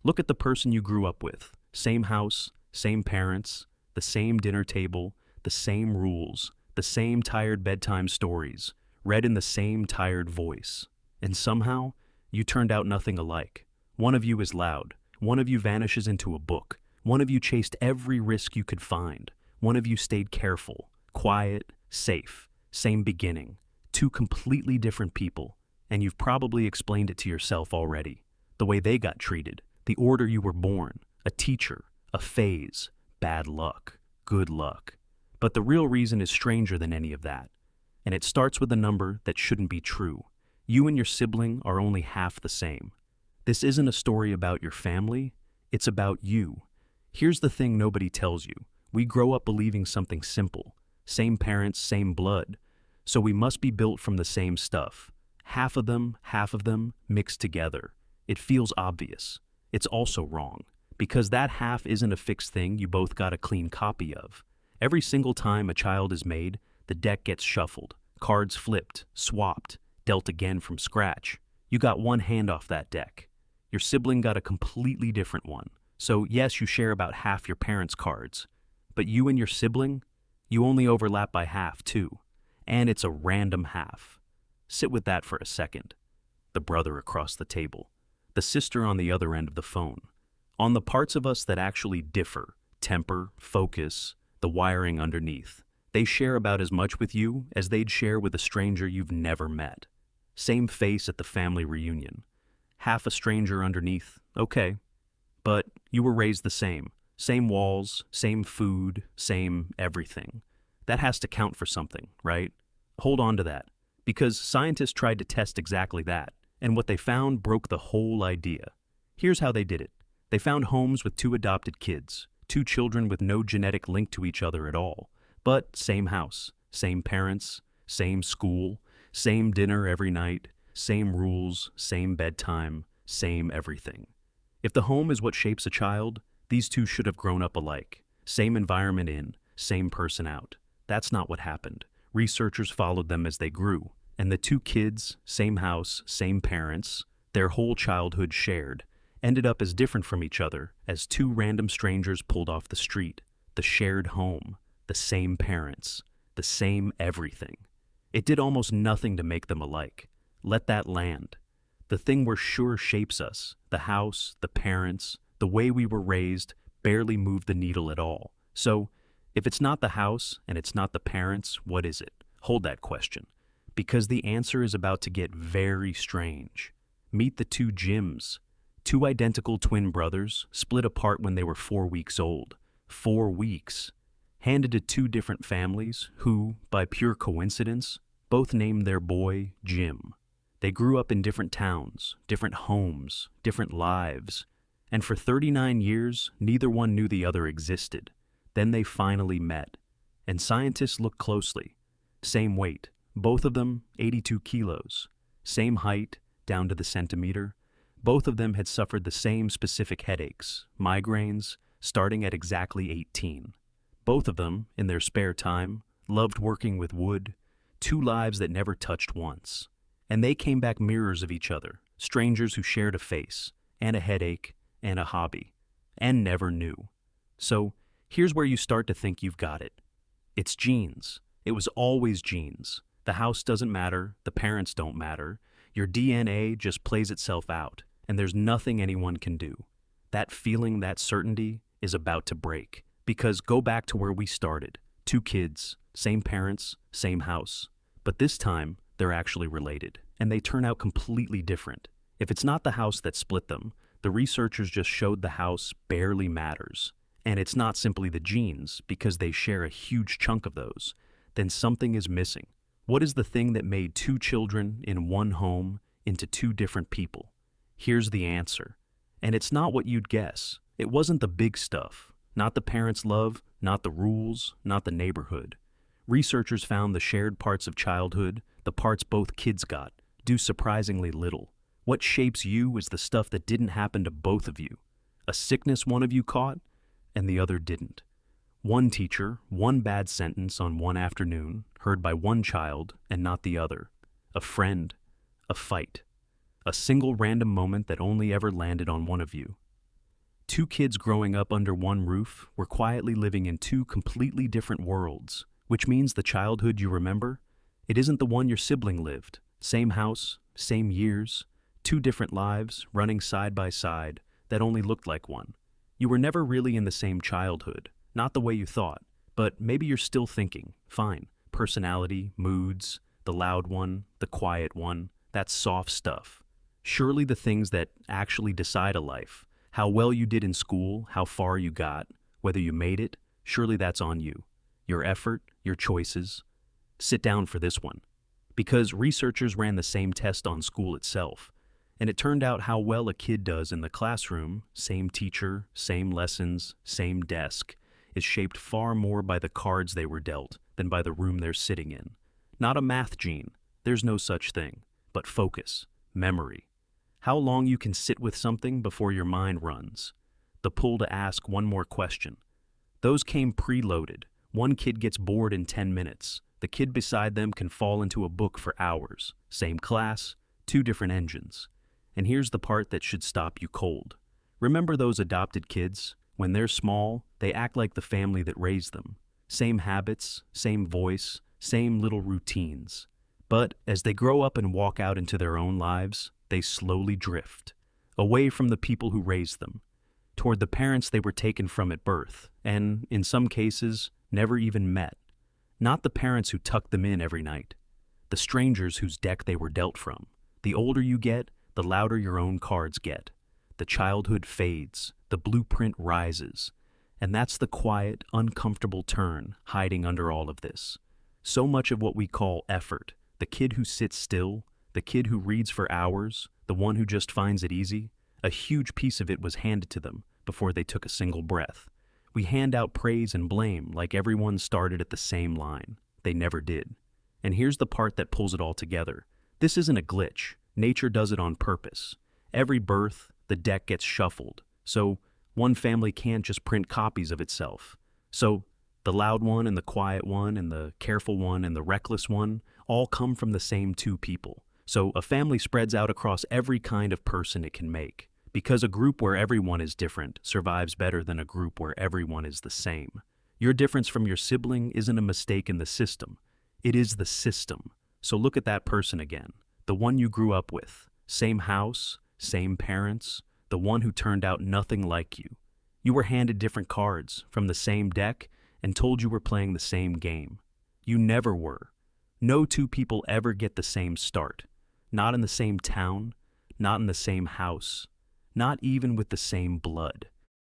Look at the person you grew up with. Same house, same parents, the same dinner table, the same rules, the same tired bedtime stories, read in the same tired voice. And somehow, you turned out nothing alike. One of you is loud. One of you vanishes into a book. One of you chased every risk you could find. One of you stayed careful, quiet, safe. Same beginning. Two completely different people. And you've probably explained it to yourself already. The way they got treated, the order you were born, a teacher, a phase, bad luck, good luck. But the real reason is stranger than any of that. And it starts with a number that shouldn't be true. You and your sibling are only half the same. This isn't a story about your family, it's about you. Here's the thing nobody tells you. We grow up believing something simple. Same parents, same blood. So we must be built from the same stuff. Half of them, mixed together. It feels obvious. It's also wrong. Because that half isn't a fixed thing you both got a clean copy of. Every single time a child is made, the deck gets shuffled, cards flipped, swapped, dealt again from scratch. You got one hand off that deck. Your sibling got a completely different one. So yes, you share about half your parents' cards. But you and your sibling, you only overlap by half too. And it's a random half. Sit with that for a second. The brother across the table. The sister on the other end of the phone. On the parts of us that actually differ, temper, focus, the wiring underneath. They share about as much with you as they'd share with a stranger you've never met. Same face at the family reunion. Half a stranger underneath, okay. But you were raised the same. Same walls, same food, same everything. That has to count for something, right? Hold on to that. Because scientists tried to test exactly that, and what they found broke the whole idea. Here's how they did it. They found homes with two adopted kids, two children with no genetic link to each other at all, but same house, same parents, same school, same dinner every night, same rules, same bedtime, same everything. If the home is what shapes a child, these two should have grown up alike. Same environment in, same person out. That's not what happened. Researchers followed them as they grew, and the two kids, same house, same parents, their whole childhood shared, ended up as different from each other as two random strangers pulled off the street. The shared home, the same parents, the same everything. It did almost nothing to make them alike. Let that land. The thing we're sure shapes us, the house, the parents, the way we were raised, barely moved the needle at all. So, if it's not the house and it's not the parents, what is it? Hold that question. Because the answer is about to get very strange. Meet the two Jims. Two identical twin brothers, split apart when they were 4 weeks old. 4 weeks. Handed to two different families who, by pure coincidence, both named their boy Jim. They grew up in different towns, different homes, different lives. And for 39 years, neither one knew the other existed. Then they finally met. And scientists looked closely. Same weight. Both of them 82 kilos. Same height, down to the centimeter. Both of them had suffered the same specific headaches, migraines, starting at exactly 18. Both of them, in their spare time, loved working with wood, two lives that never touched once. And they came back mirrors of each other, strangers who shared a face, and a headache, and a hobby, and never knew. So, here's where you start to think you've got it. It's genes. It was always genes. The house doesn't matter, the parents don't matter. Your DNA just plays itself out, and there's nothing anyone can do. That feeling, that certainty, is about to break. Because go back to where we started. Two kids, same parents, same house. But this time, they're actually related, and they turn out completely different. If it's not the house that split them, the researchers just showed the house barely matters. And it's not simply the genes, because they share a huge chunk of those. Then something is missing. What is the thing that made two children in one home into two different people? Here's the answer. And it's not what you'd guess. It wasn't the big stuff. Not the parents' love, not the rules, not the neighborhood. Researchers found the shared parts of childhood, the parts both kids got, do surprisingly little. What shapes you is the stuff that didn't happen to both of you. A sickness one of you caught, and the other didn't. One teacher, one bad sentence on one afternoon, heard by one child and not the other. A friend, a fight. A single random moment that only ever landed on one of you. Two kids growing up under one roof were quietly living in two completely different worlds, which means the childhood you remember, it isn't the one your sibling lived. Same house, same years, two different lives running side by side that only looked like one. You were never really in the same childhood, not the way you thought, but maybe you're still thinking, fine, personality, moods, the loud one, the quiet one, that's soft stuff. Surely the things that actually decide a life, how well you did in school, how far you got, whether you made it, surely that's on you. Your effort, your choices. Sit down for this one. Because researchers ran the same test on school itself, and it turned out how well a kid does in the classroom, same teacher, same lessons, same desk, is shaped far more by the cards they were dealt than by the room they're sitting in. Not a math gene, there's no such thing, but focus, memory. How long you can sit with something before your mind runs. The pull to ask one more question. Those came preloaded. One kid gets bored in 10 minutes. The kid beside them can fall into a book for hours. Same class, two different engines. And here's the part that should stop you cold. Remember those adopted kids? When they're small, they act like the family that raised them. Same habits, same voice, same little routines. But as they grow up and walk out into their own lives, they slowly drift, away from the people who raised them, toward the parents they were taken from at birth, and, in some cases, never even met. Not the parents who tucked them in every night, the strangers whose deck they were dealt from. The older you get, the louder your own cards get. The childhood fades, the blueprint rises, and that's the quiet, uncomfortable turn hiding under all of this. So much of what we call effort, the kid who sits still, the kid who reads for hours, the one who just finds it easy, a huge piece of it was handed to them before they took a single breath. We hand out praise and blame like everyone started at the same line. They never did. And here's the part that pulls it all together. This isn't a glitch. Nature does it on purpose. Every birth, the deck gets shuffled. So one family can't just print copies of itself. So the loud one and the quiet one and the careful one and the reckless one all come from the same two people. So a family spreads out across every kind of person it can make, because a group where everyone is different survives better than a group where everyone is the same. Your difference from your sibling isn't a mistake in the system. It is the system. So look at that person again, the one you grew up with, same house, same parents, the one who turned out nothing like you. You were handed different cards from the same deck and told you were playing the same game. You never were. No two people ever get the same start. Not in the same town, not in the same house, not even with the same blood.